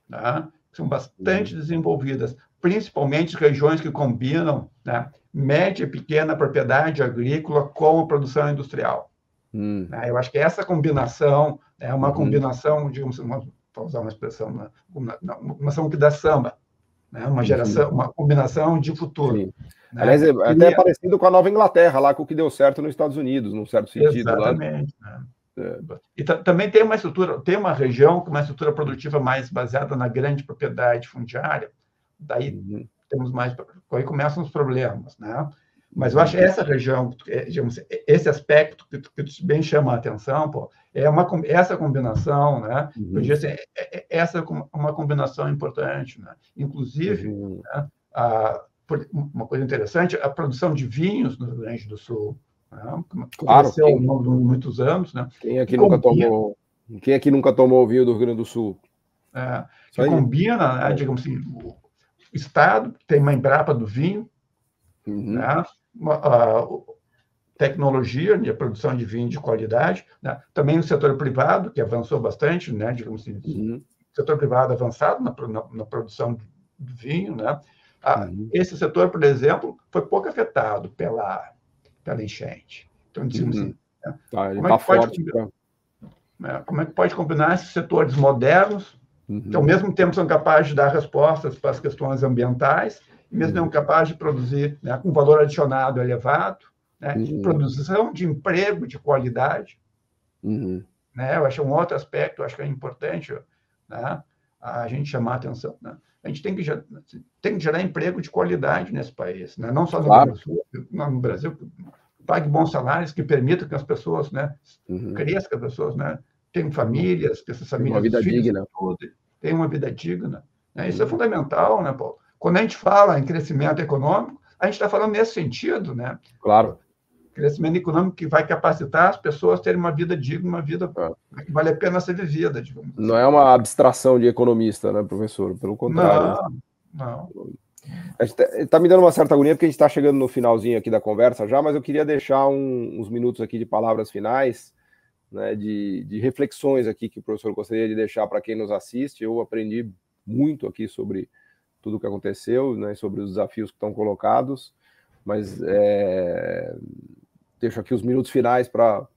né, que são bastante desenvolvidas, principalmente regiões que combinam, né, média e pequena propriedade agrícola com a produção industrial. Né? Eu acho que essa combinação é uma combinação, digamos, para usar uma expressão, né, uma combinação que dá samba, né? Uma geração, uma combinação de futuro. Né?
Aliás, até é parecido com a Nova Inglaterra, lá com o que deu certo nos Estados Unidos, num certo sentido.
Exatamente. Lá. Né? E também tem uma estrutura, tem uma região com uma estrutura produtiva mais baseada na grande propriedade fundiária, daí temos mais, aí começam os problemas, né? Mas eu acho que essa região, digamos, esse aspecto que bem chama a atenção, pô, essa combinação, né? Eu diria assim, essa é uma combinação importante, né? Inclusive, né, uma coisa interessante, a produção de vinhos no Rio Grande do Sul.
Claro,
cresceu ao longo de muitos anos, né?
Quem aqui nunca tomou vinho do Rio Grande do Sul?
Que combina, né, digamos assim, o Estado tem uma Embrapa do vinho, né? Tecnologia de produção de vinho de qualidade, né? Também o setor privado, que avançou bastante, né? Digamos assim, setor privado avançado na produção de vinho, né? Esse setor, por exemplo, foi pouco afetado pela enchente. Então, digamos assim, né? Como é que pode combinar esses setores modernos, que ao mesmo tempo são capazes de dar respostas para as questões ambientais, e mesmo tempo capazes de produzir, né, com valor adicionado elevado, né, produção de emprego de qualidade, né? Eu acho um outro aspecto, eu acho que é importante, né, a gente chamar a atenção, né? A gente tem que gerar emprego de qualidade nesse país, né? Não só no Brasil, pague bons salários que permitam que as pessoas, né, cresçam, que as pessoas, né, tenham famílias, que essas famílias,
uma vida digna,
tenham uma vida digna, né? Isso é fundamental, né, Paulo? Quando a gente fala em crescimento econômico, a gente está falando nesse sentido, né?
Claro.
Crescimento econômico que vai capacitar as pessoas a terem uma vida digna, uma vida que vale a pena ser vivida, digamos assim.
Não é uma abstração de economista, né, professor? Pelo contrário.
Não.
Está me dando uma certa agonia, porque a gente está chegando no finalzinho aqui da conversa já, mas eu queria deixar uns minutos aqui de palavras finais, né, de reflexões aqui que o professor gostaria de deixar para quem nos assiste. Eu aprendi muito aqui sobre tudo o que aconteceu, né, sobre os desafios que estão colocados, mas deixo aqui os minutos finais para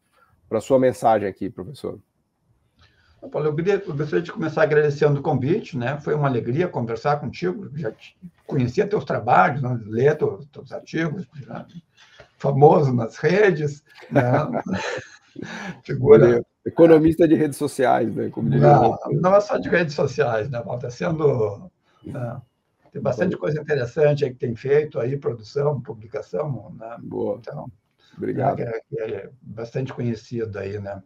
a sua mensagem aqui, professor.
Paulo, eu gostaria de começar agradecendo o convite, né? Foi uma alegria conversar contigo, já conhecia teus trabalhos, né? Ler teus artigos, né? Famoso nas redes, né? Figura...
Economista de redes sociais, né? Como
não é só de redes sociais, né, Paulo? Está sendo... tem bastante coisa interessante aí que tem feito aí, produção, publicação, né?
Boa.
Então,
obrigado.
É bastante conhecido aí, né?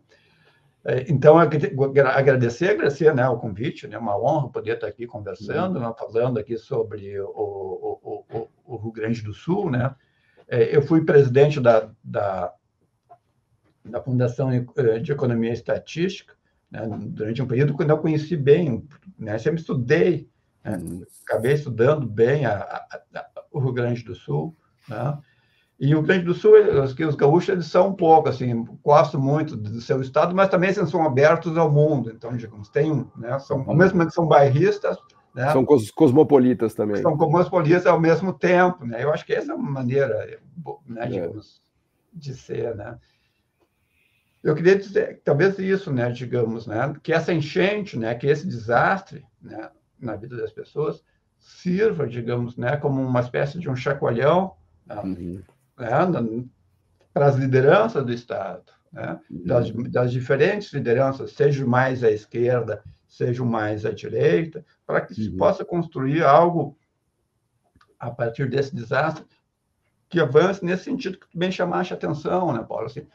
Então, agradecer, né, o convite, né, uma honra poder estar aqui conversando, né, falando aqui sobre o Rio Grande do Sul, né? Eu fui presidente da Fundação de Economia e Estatística, né, durante um período quando eu conheci bem, né, sempre estudei, né, acabei estudando bem o Rio Grande do Sul, né? E o Rio Grande do Sul, os gaúchos, eles são um pouco, assim, gostam muito do seu estado, mas também são abertos ao mundo. Então, digamos, né, ao mesmo tempo que são bairristas, né,
são cosmopolitas também.
São cosmopolitas ao mesmo tempo, né? Eu acho que essa é uma maneira, né, digamos, de ser, né? Eu queria dizer, talvez isso, né, digamos, né, que essa enchente, né, que esse desastre, né, na vida das pessoas sirva, digamos, né, como uma espécie de um chacoalhão, né, para as lideranças do Estado, né? Das diferentes lideranças, seja mais à esquerda, seja mais à direita, para que se possa construir algo a partir desse desastre que avance nesse sentido que tu bem chamaste a atenção, né, Paulo? Assim,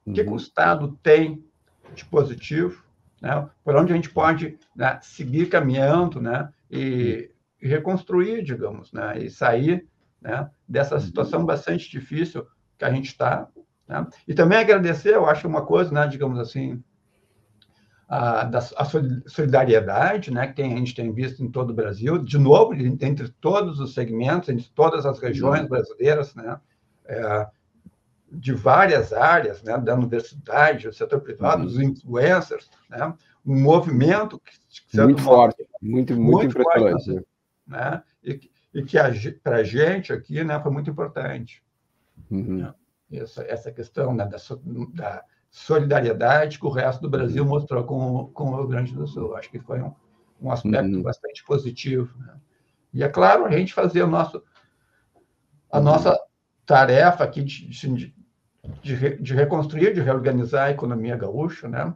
o que o Estado tem de positivo, né? Por onde a gente pode, né, seguir caminhando, né, e reconstruir, digamos, né, e sair, né, dessa situação bastante difícil que a gente está, né? E também agradecer, eu acho uma coisa, né, digamos assim, a solidariedade, né, que a gente tem visto em todo o Brasil, de novo, entre todos os segmentos, entre todas as regiões brasileiras, né, de várias áreas, né, da universidade, do setor privado, dos influencers, né, um movimento que
muito forte, muito impressionante,
forte, né, e que para a gente aqui, né, foi muito importante. Né? Essa questão, né, da solidariedade que o resto do Brasil mostrou com o Rio Grande do Sul. Acho que foi um aspecto bastante positivo. Né? E, é claro, a gente fazer a nossa tarefa aqui de reconstruir, de reorganizar a economia gaúcha, né?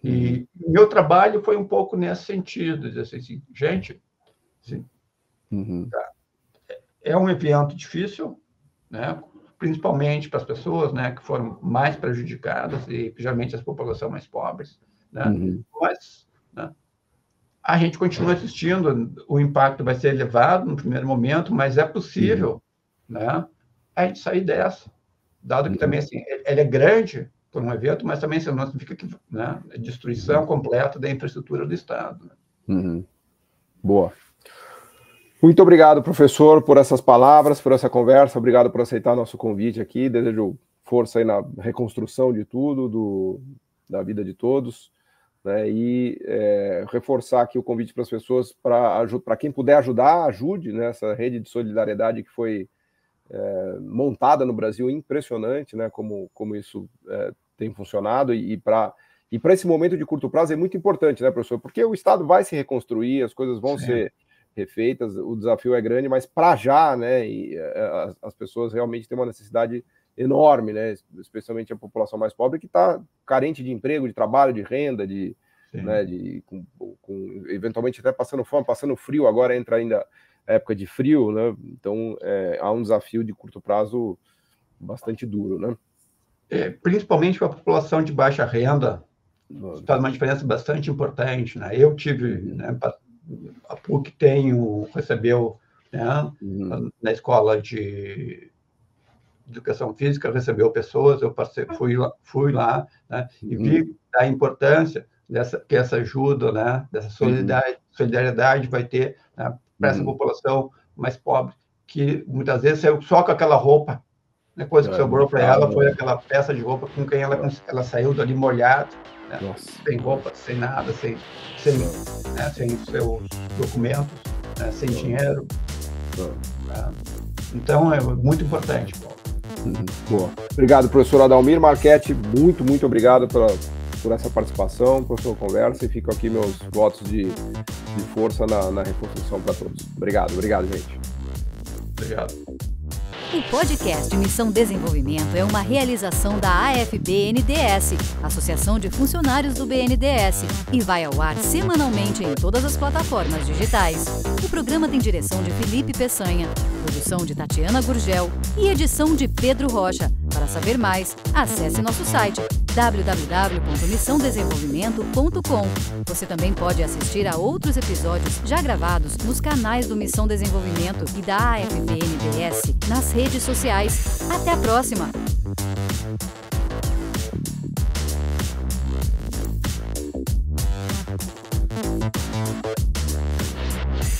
E meu trabalho foi um pouco nesse sentido, dizer assim, gente, assim, é um evento difícil, né? Principalmente para as pessoas, né, que foram mais prejudicadas e geralmente as populações mais pobres, né? Mas, né, a gente continua assistindo, o impacto vai ser elevado no primeiro momento, mas é possível, né, a gente sair dessa, dado que também assim, ele é grande por um evento, mas também isso não significa que, né, é destruição completa da infraestrutura do Estado.
Né? Boa. Muito obrigado, professor, por essas palavras, por essa conversa. Obrigado por aceitar nosso convite aqui. Desejo força aí na reconstrução de tudo, da vida de todos, né? E reforçar aqui o convite para as pessoas, para quem puder ajudar, ajude nessa rede de solidariedade que foi montada no Brasil. Impressionante, né? Como isso tem funcionado, e para esse momento de curto prazo é muito importante, né, professor? Porque o Estado vai se reconstruir, as coisas vão ser refeitas, o desafio é grande, mas para já, né, as pessoas realmente têm uma necessidade enorme, né, especialmente a população mais pobre, que está carente de emprego, de trabalho, de renda, né, eventualmente até passando fome, passando frio. Agora entra ainda a época de frio, né? Então há um desafio de curto prazo bastante duro, né?
Principalmente para a população de baixa renda, faz uma diferença bastante importante, né? Eu tive, né, a PUC recebeu, né, na escola de educação física, recebeu pessoas, eu fui lá, né, e vi a importância que essa ajuda, né, dessa solidariedade vai ter, né, para essa população mais pobre, que muitas vezes saiu só com aquela roupa. A coisa que sobrou para ela foi aquela peça de roupa com quem ela saiu dali molhada, né? Sem roupa, sem nada, sem seus documentos, né? Sem dinheiro. Então, é muito importante.
Boa. Obrigado, professor Adalmir Marchetti. Muito obrigado por essa participação, por sua conversa, e fico aqui meus votos de força na reconstrução para todos. Obrigado, gente.
Obrigado.
O podcast Missão Desenvolvimento é uma realização da AFB-NDS, Associação de Funcionários do BNDES, e vai ao ar semanalmente em todas as plataformas digitais. O programa tem direção de Felipe Peçanha, produção de Tatiana Gurgel e edição de Pedro Rocha. Para saber mais, acesse nosso site www.missãodesenvolvimento.com. Você também pode assistir a outros episódios já gravados nos canais do Missão Desenvolvimento e da AFB-NDS nas redes sociais. Até a próxima!